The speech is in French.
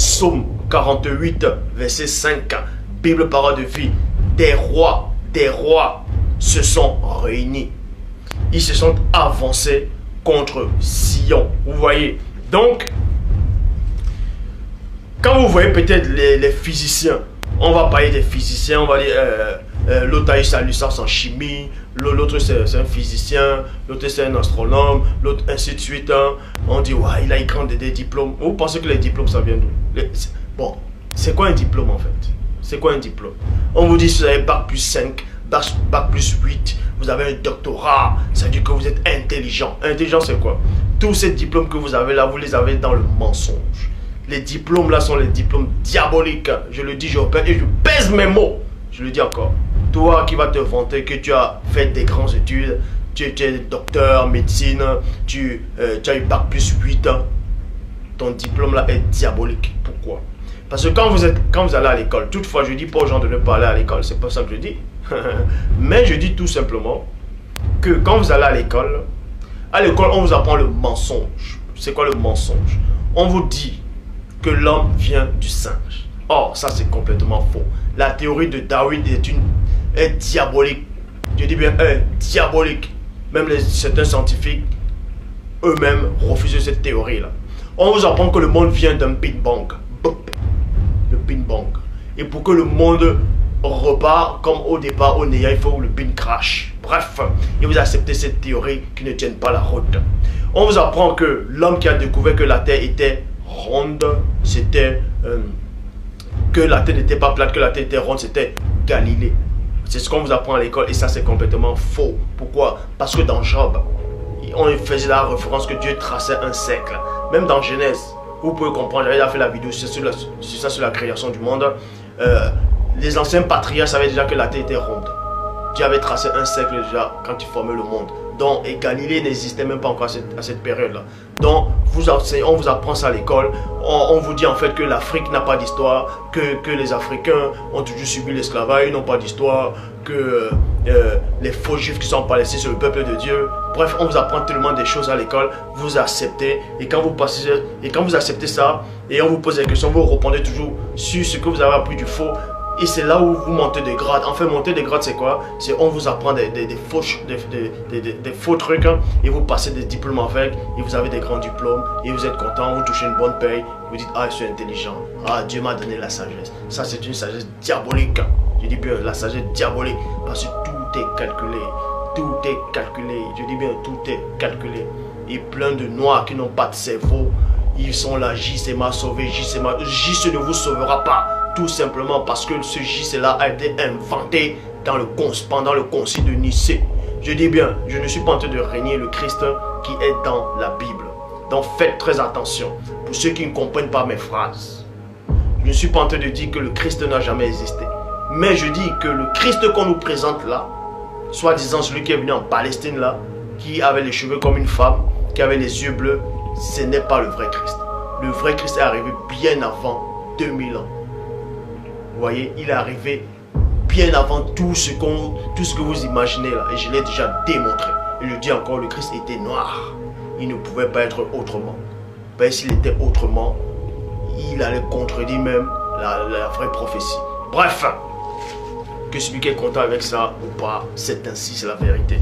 Psaume 48, verset 5. Bible parole de vie. Des rois se sont réunis. Ils se sont avancés contre Sion. Vous voyez. Donc, quand vous voyez peut-être les physiciens, on va parler des physiciens, on va dire l'autre a eu sa licence en chimie, l'autre c'est un physicien, l'autre c'est un astronome, l'autre ainsi de suite. Hein. On dit, ouais, il a écrit des diplômes. Vous pensez que les diplômes, ça vient d'où? Bon, c'est quoi un diplôme en fait? C'est quoi un diplôme? On vous dit, si vous avez bac plus 5, bac plus 8, vous avez un doctorat, ça veut dire que vous êtes intelligent. Intelligent, c'est quoi? Tous ces diplômes que vous avez là, vous les avez dans le mensonge. Les diplômes là sont les diplômes diaboliques. Je le dis, je répète et je pèse mes mots. Je le dis encore. Toi qui vas te vanter que tu as fait des grandes études, tu es docteur, médecine, tu as eu bac plus 8 ans, ton diplôme là est diabolique. Pourquoi? Parce que quand vous allez à l'école, toutefois je dis pas aux gens de ne pas aller à l'école, c'est pas ça que je dis. Mais je dis tout simplement que quand vous allez à l'école on vous apprend le mensonge. C'est quoi le mensonge? On vous dit que l'homme vient du singe. Or, ça c'est complètement faux. La théorie de Darwin est diabolique. Je dis bien diabolique. Même certains scientifiques eux-mêmes refusent cette théorie-là. On vous apprend que le monde vient d'un Big Bang. Le Big Bang. Et pour que le monde repart comme au départ au néant, il faut que le Big crash. Bref, et vous acceptez cette théorie qui ne tient pas la route. On vous apprend que l'homme qui a découvert que la Terre était ronde, c'était que la Terre n'était pas plate, que la Terre était ronde, c'était Galilée. C'est ce qu'on vous apprend à l'école et ça c'est complètement faux. Pourquoi? Parce que dans Job, on faisait la référence que Dieu traçait un cercle. Même dans Genèse, vous pouvez comprendre, j'avais déjà fait la vidéo sur la création du monde. Les anciens patriarches savaient déjà que la Terre était ronde. Dieu avait tracé un cercle déjà quand il formait le monde. Donc, et Galilée n'existait même pas encore à cette période-là. Donc, on vous apprend ça à l'école. On vous dit en fait que l'Afrique n'a pas d'histoire, que les Africains ont toujours subi l'esclavage, ils n'ont pas d'histoire, que les faux juifs qui sont palestinés sur le peuple de Dieu. Bref, on vous apprend tellement des choses à l'école, vous acceptez. Et quand vous acceptez ça, et on vous pose des questions, vous répondez toujours sur ce que vous avez appris du faux. Et c'est là où vous montez des grades. En fait, monter des grades, c'est quoi? C'est on vous apprend des faux trucs, hein, et vous passez des diplômes avec, et vous avez des grands diplômes, et vous êtes content, vous touchez une bonne paye, vous dites, ah, je suis intelligent, ah, Dieu m'a donné la sagesse. Ça, c'est une sagesse diabolique. Je dis bien, la sagesse diabolique, parce que tout est calculé. Tout est calculé. Je dis bien, tout est calculé. Et plein de noirs qui n'ont pas de cerveau, ils sont là, JC m'a sauvé, JC ne vous sauvera pas. Tout simplement parce que ce JC-là a été inventé pendant le concile de Nicée. Je dis bien, je ne suis pas en train de régner le Christ qui est dans la Bible. Donc faites très attention. Pour ceux qui ne comprennent pas mes phrases, je ne suis pas en train de dire que le Christ n'a jamais existé. Mais je dis que le Christ qu'on nous présente là, soi-disant celui qui est venu en Palestine là, qui avait les cheveux comme une femme, qui avait les yeux bleus, ce n'est pas le vrai Christ. Le vrai Christ est arrivé bien avant 2000 ans. Vous voyez, il est arrivé bien avant tout ce que vous imaginez là. Et je l'ai déjà démontré. Et je dis encore, le Christ était noir. Il ne pouvait pas être autrement. S'il était autrement, il allait contredire même la vraie prophétie. Bref, que celui qui est content avec ça ou pas, c'est ainsi, c'est la vérité.